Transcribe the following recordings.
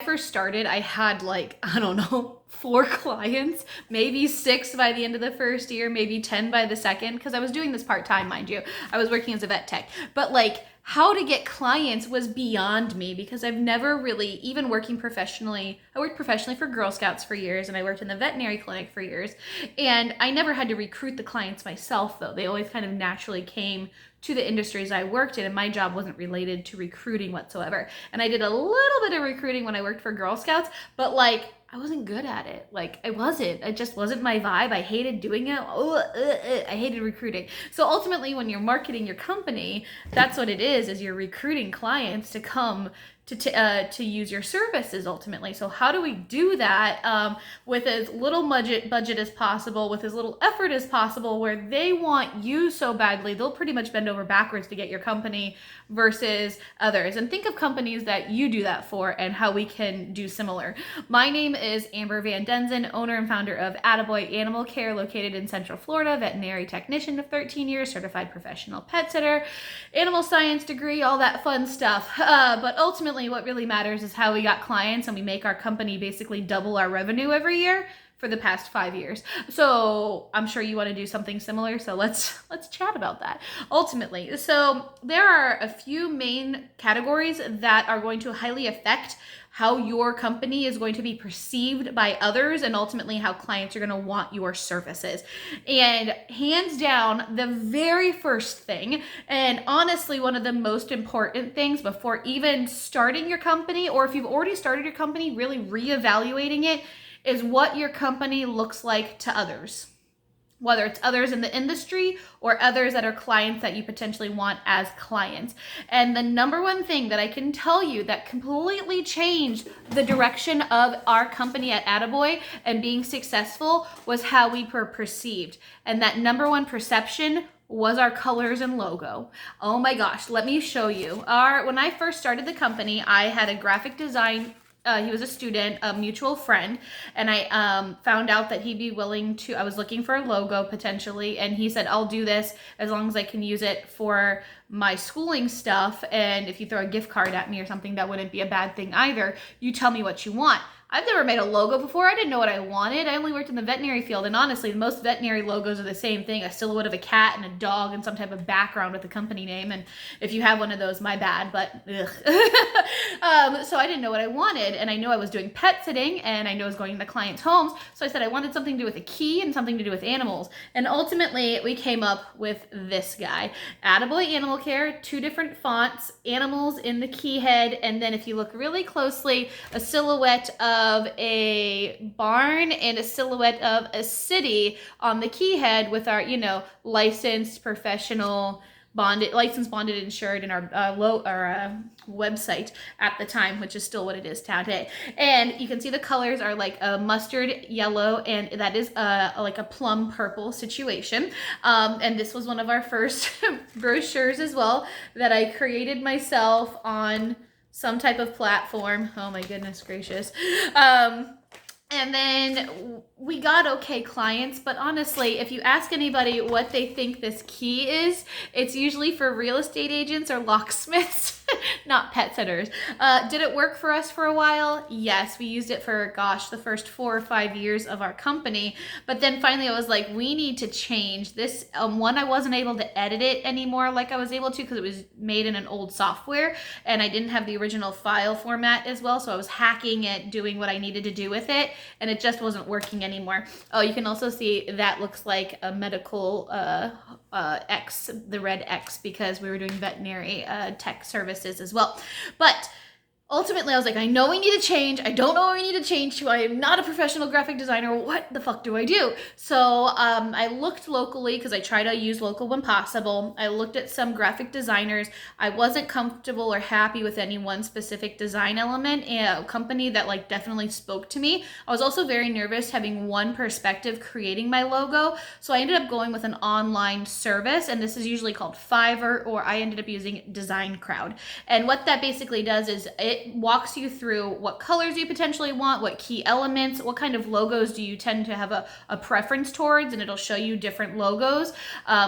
first started, I had like, I don't know, 4 clients, maybe 6 by the end of the first year, maybe 10 by the second, because I was doing this part-time, mind you. I was working as a vet tech. But like, how to get clients was beyond me, because I've never really, even working professionally, I worked professionally for Girl Scouts for years, and I worked in the veterinary clinic for years, and I never had to recruit the clients myself, though. They always kind of naturally came to the industries I worked in, and my job wasn't related to recruiting whatsoever. And I did a little bit of recruiting when I worked for Girl Scouts, but like, I wasn't good at it. Like, I wasn't. It just wasn't my vibe. I hated doing it. I hated recruiting. So ultimately, when you're marketing your company, that's what it is you're recruiting clients to come to use your services ultimately. So how do we do that with as little budget as possible, with as little effort as possible, where they want you so badly, they'll pretty much bend over backwards to get your company versus others. And think of companies that you do that for and how we can do similar. My name is Amber Van Denzen, owner and founder of Attaboy Animal Care, located in Central Florida, veterinary technician of 13 years, certified professional pet sitter, animal science degree, all that fun stuff. But ultimately, what really matters is how we got clients, and we make our company basically double our revenue every year for the past 5 years. So I'm sure you want to do something similar. So let's chat about that ultimately. So there are a few main categories that are going to highly affect how your company is going to be perceived by others, and ultimately how clients are going to want your services. And hands down, the very first thing, and honestly one of the most important things before even starting your company, or if you've already started your company, really reevaluating it, is what your company looks like to others. Whether it's others in the industry or others that are clients that you potentially want as clients. And the number one thing that I can tell you that completely changed the direction of our company at Attaboy and being successful was how we were perceived. And that number one perception was our colors and logo. Oh my gosh, let me show you. When I first started the company, I had a graphic design he was a student, a mutual friend, and I found out that he'd be willing to, I was looking for a logo potentially, and he said, I'll do this as long as I can use it for my schooling stuff, and if you throw a gift card at me or something, that wouldn't be a bad thing either. You tell me what you want. I've never made a logo before. I didn't know what I wanted. I only worked in the veterinary field, and honestly, most veterinary logos are the same thing, a silhouette of a cat and a dog and some type of background with the company name, and if you have one of those, my bad, but so I didn't know what I wanted, and I knew I was doing pet sitting, and I knew I was going to clients' homes, so I said I wanted something to do with a key and something to do with animals, and ultimately, we came up with this guy. Attaboy Animal Care, 2 different fonts, animals in the key head, and then if you look really closely, a silhouette of a barn and a silhouette of a city on the key head with our, licensed, professional, licensed, bonded, insured, and our website at the time, which is still what it is today. And you can see the colors are like a mustard yellow, and that is like a plum purple situation. And this was one of our first brochures as well that I created myself on some type of platform. Oh my goodness gracious. And then we got okay clients, but honestly, if you ask anybody what they think this key is, it's usually for real estate agents or locksmiths, not pet sitters. Did it work for us for a while? Yes, we used it for, the first 4 or 5 years of our company. But then finally I was like, we need to change this. One, I wasn't able to edit it anymore like I was able to because it was made in an old software and I didn't have the original file format as well. So I was hacking it, doing what I needed to do with it, and it just wasn't working anymore. Oh, you can also see that looks like a medical X, the red X, because we were doing veterinary tech services as well. But ultimately, I was like, I know we need to change. I don't know what we need to change to. I am not a professional graphic designer. What the fuck do I do? So I looked locally because I try to use local when possible. I looked at some graphic designers. I wasn't comfortable or happy with any one specific design element, and a company that like definitely spoke to me. I was also very nervous having one perspective creating my logo. So I ended up going with an online service, and this is usually called Fiverr, or I ended up using Design Crowd. And what that basically does is it it walks you through what colors you potentially want, what key elements, what kind of logos do you tend to have a preference towards, and it'll show you different logos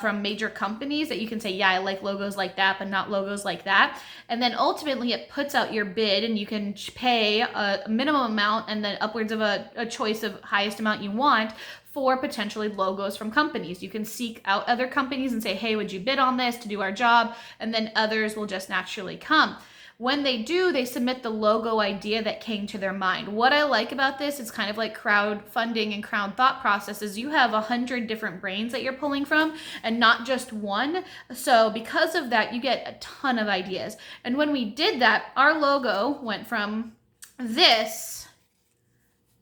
from major companies that you can say, yeah, I like logos like that, but not logos like that. And then ultimately it puts out your bid, and you can pay a minimum amount and then upwards of a choice of highest amount you want for potentially logos from companies. You can seek out other companies and say, hey, would you bid on this to do our job? And then others will just naturally come. When they do, they submit the logo idea that came to their mind. What I like about this, it's kind of like crowdfunding and crowd thought processes. You have 100 different brains that you're pulling from and not just one. So because of that, you get a ton of ideas. And when we did that, our logo went from this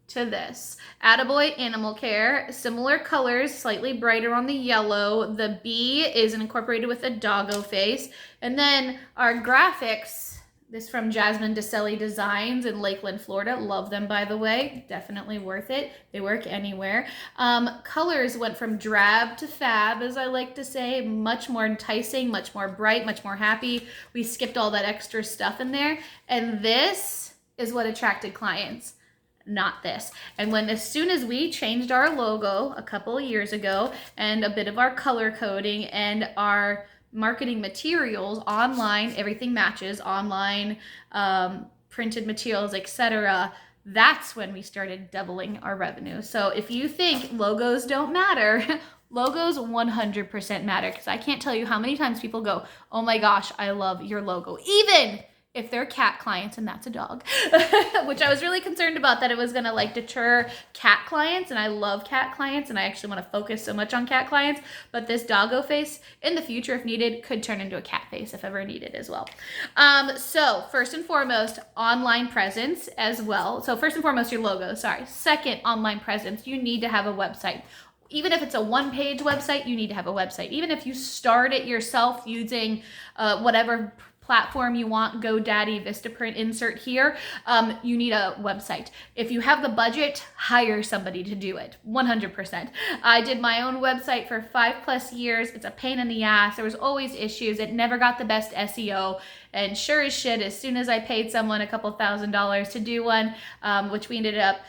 to this. Attaboy Animal Care, similar colors, slightly brighter on the yellow. The B is incorporated with a doggo face. And then our graphics, this from Jasmine DeCelli Designs in Lakeland, Florida. Love them, by the way. Definitely worth it. They work anywhere. Colors went from drab to fab, as I like to say. Much more enticing, much more bright, much more happy. We skipped all that extra stuff in there. And this is what attracted clients. Not this. And as soon as we changed our logo a couple of years ago and a bit of our color coding and our marketing materials online, everything matches online, printed materials, etc., that's when we started doubling our revenue. So if you think logos don't matter, logos 100% matter, because I can't tell you how many times people go, oh my gosh, I love your logo, even if they're cat clients, and that's a dog, which I was really concerned about, that it was gonna like deter cat clients, and I love cat clients, and I actually wanna focus so much on cat clients, but this doggo face in the future, if needed, could turn into a cat face if ever needed as well. So first and foremost, online presence as well. So first and foremost, your logo, sorry. Second, online presence, you need to have a website. Even if it's a one-page website, you need to have a website. Even if you start it yourself using whatever platform you want, GoDaddy, Vistaprint, insert here, you need a website. If you have the budget, hire somebody to do it, 100%. I did my own website for 5+ years. It's a pain in the ass. There was always issues. It never got the best SEO. And sure as shit, as soon as I paid someone a couple $1,000s to do one, which we ended up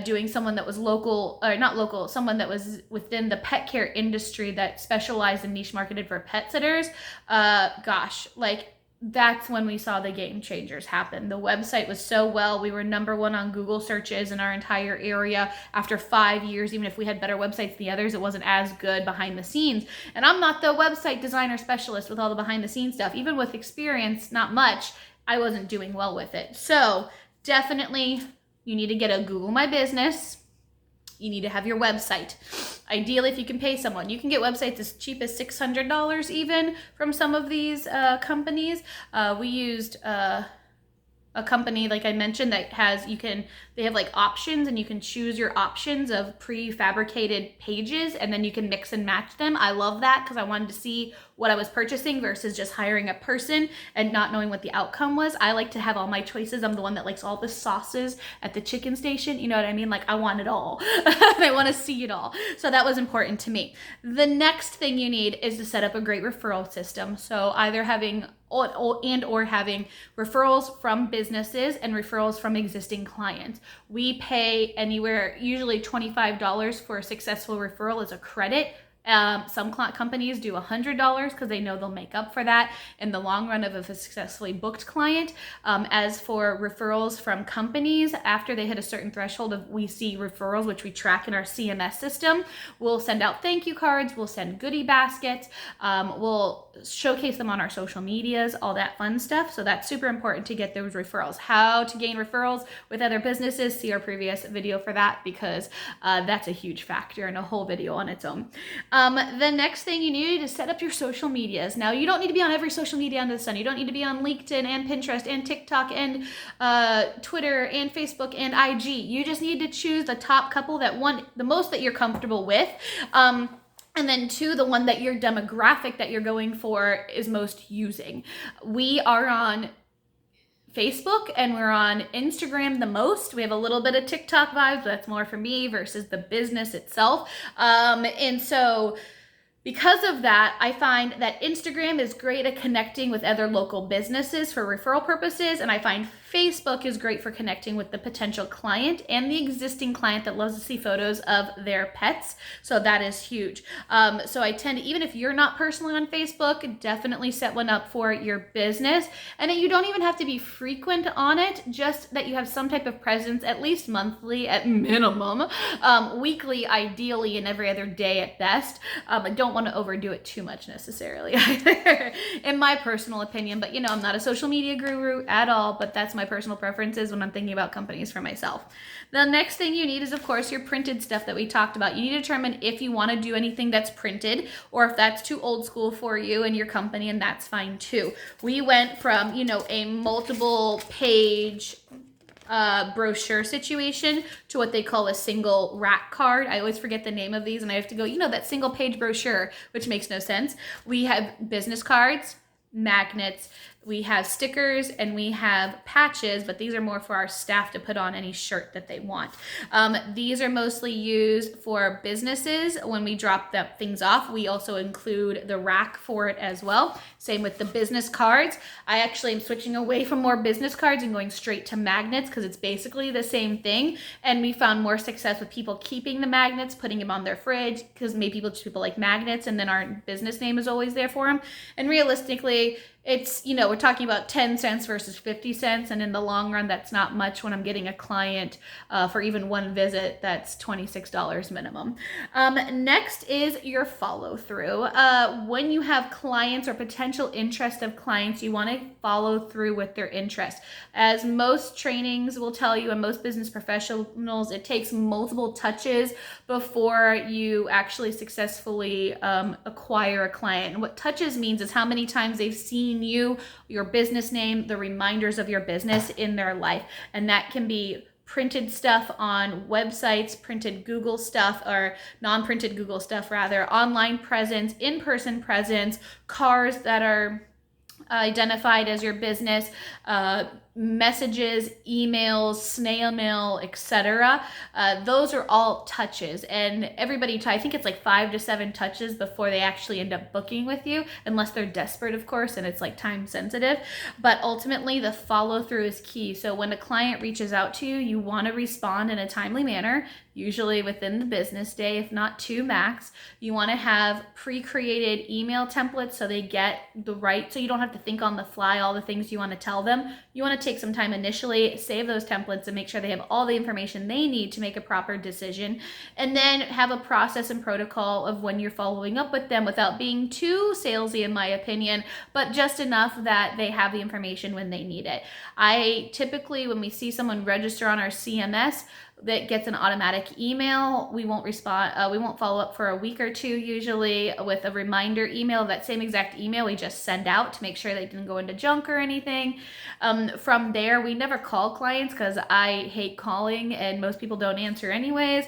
doing someone that was local, or not local, someone that was within the pet care industry that specialized in niche marketed for pet sitters, gosh, like, that's when we saw the game changers happen. The website was so well. We were #1 on Google searches in our entire area. After 5 years, even if we had better websites than the others, it wasn't as good behind the scenes. And I'm not the website designer specialist with all the behind the scenes stuff. Even with experience, not much, I wasn't doing well with it. So definitely you need to get a Google My Business. You need to have your website. Ideally, if you can pay someone, you can get websites as cheap as $600 even from some of these companies. We used a company, like I mentioned, that has, they have like options, and you can choose your options of prefabricated pages, and then you can mix and match them. I love that because I wanted to see what I was purchasing versus just hiring a person and not knowing what the outcome was. I like to have all my choices. I'm the one that likes all the sauces at the chicken station. You know what I mean? Like, I want it all. I want to see it all. So that was important to me. The next thing you need is to set up a great referral system. So either having or having referrals from businesses and referrals from existing clients. We pay anywhere, usually $25 for a successful referral as a credit. Some companies do $100 because they know they'll make up for that in the long run of a successfully booked client. As for referrals from companies, after they hit a certain threshold of we see referrals, which we track in our CMS system, we'll send out thank you cards, we'll send goodie baskets, we'll showcase them on our social medias, all that fun stuff. So that's super important to get those referrals. How to gain referrals with other businesses, see our previous video for that, because that's a huge factor and a whole video on its own. The next thing you need is set up your social medias. Now, you don't need to be on every social media under the sun. You don't need to be on LinkedIn and Pinterest and TikTok and Twitter and Facebook and IG. You just need to choose the top couple that, one, the most that you're comfortable with. And then 2, the one that your demographic that you're going for is most using. We are on Facebook and we're on Instagram the most. We have a little bit of TikTok vibes, but that's more for me versus the business itself. And so because of that, I find that Instagram is great at connecting with other local businesses for referral purposes. And I find Facebook is great for connecting with the potential client and the existing client that loves to see photos of their pets. So that is huge. So I tend to, even if you're not personally on Facebook, definitely set one up for your business. And you don't even have to be frequent on it, just that you have some type of presence, at least monthly at minimum, weekly ideally, and every other day at best. I don't want to overdo it too much necessarily either, in my personal opinion. But I'm not a social media guru at all, but that's my personal preferences when I'm thinking about companies for myself. The next thing you need is, of course, your printed stuff that we talked about. You need to determine if you want to do anything that's printed or if that's too old school for you and your company, and that's fine too. We went from, a multiple page brochure situation to what they call a single rack card. I always forget the name of these and I have to go, that single page brochure, which makes no sense. We have business cards, magnets, we have stickers, and we have patches, but these are more for our staff to put on any shirt that they want. These are mostly used for businesses. When we drop things off, we also include the rack for it as well. Same with the business cards. I actually am switching away from more business cards and going straight to magnets because it's basically the same thing. And we found more success with people keeping the magnets, putting them on their fridge, because maybe people like magnets and then our business name is always there for them. And realistically, it's, we're talking about 10 cents versus 50 cents. And in the long run, that's not much when I'm getting a client for even one visit. That's $26 minimum. Next is your follow through. When you have clients or potential interest of clients, you want to follow through with their interest. As most trainings will tell you and most business professionals, it takes multiple touches before you actually successfully acquire a client. And what touches means is how many times they've seen you, your business name, the reminders of your business in their life. And that can be printed stuff on websites, printed Google stuff, or non-printed Google stuff rather, online presence, in-person presence, cars that are identified as your business, messages, emails, snail mail, etc. Those are all touches, and I think it's like 5 to 7 touches before they actually end up booking with you, unless they're desperate, of course, and it's like time sensitive. But ultimately, the follow through is key. So when a client reaches out to you, you want to respond in a timely manner, usually within the business day, if not 2 max. You want to have pre-created email templates so they get so you don't have to think on the fly all the things you want to tell them. You want to take some time initially, save those templates, and make sure they have all the information they need to make a proper decision. And then have a process and protocol of when you're following up with them without being too salesy, in my opinion, but just enough that they have the information when they need it. I typically, when we see someone register on our CMS, that gets an automatic email. We won't respond. We won't follow up for a week or 2, usually with a reminder email. That same exact email we just send out to make sure they didn't go into junk or anything. From there, we never call clients because I hate calling and most people don't answer anyways.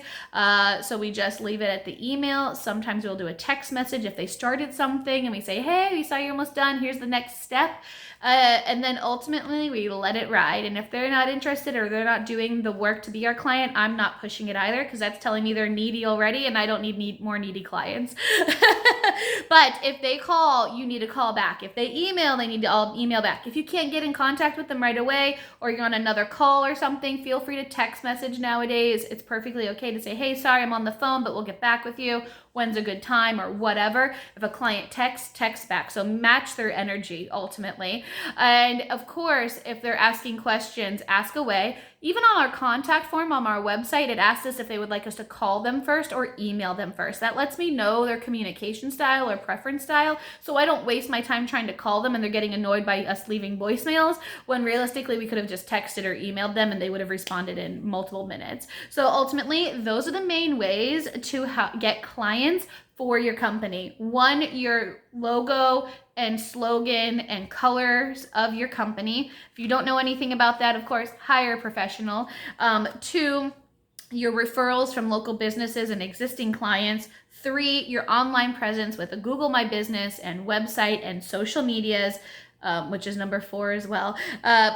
So we just leave it at the email. Sometimes we'll do a text message if they started something and we say, hey, we saw you're almost done. Here's the next step. And then ultimately we let it ride. And if they're not interested or they're not doing the work to be our client, I'm not pushing it either, because that's telling me they're needy already and I don't need more needy clients. But if they call, you need to call back. If they email, they need to email back. If you can't get in contact with them right away, or you're on another call or something, feel free to text message nowadays. It's perfectly okay to say, hey, sorry, I'm on the phone, but we'll get back with you. When's a good time, or whatever. If a client text back. So match their energy ultimately. And of course, if they're asking questions, ask away. Even on our contact form on our website, it asks us if they would like us to call them first or email them first. That lets me know their communication style or preference style, so I don't waste my time trying to call them and they're getting annoyed by us leaving voicemails, when realistically we could have just texted or emailed them and they would have responded in multiple minutes. So ultimately, those are the main ways to get clients for your company. 1, your logo and slogan and colors of your company. If you don't know anything about that, of course, hire a professional. 2, your referrals from local businesses and existing clients. 3, your online presence with a Google My Business and website and social medias. which is number 4 as well.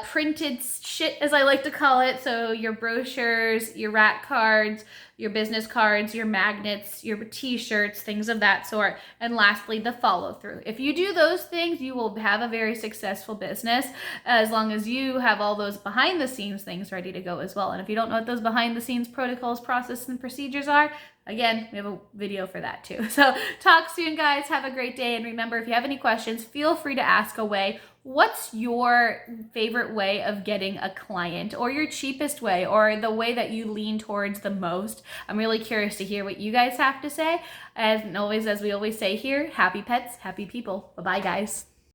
Printed shit, as I like to call it. So your brochures, your rat cards, your business cards, your magnets, your t-shirts, things of that sort. And lastly, the follow through. If you do those things, you will have a very successful business, as long as you have all those behind the scenes things ready to go as well. And if you don't know what those behind the scenes protocols, processes, and procedures are, again, we have a video for that too. So talk soon, guys. Have a great day. And remember, if you have any questions, feel free to ask away. What's your favorite way of getting a client, or your cheapest way, or the way that you lean towards the most? I'm really curious to hear what you guys have to say. And always, as we always say here, happy pets, happy people. Bye-bye, guys.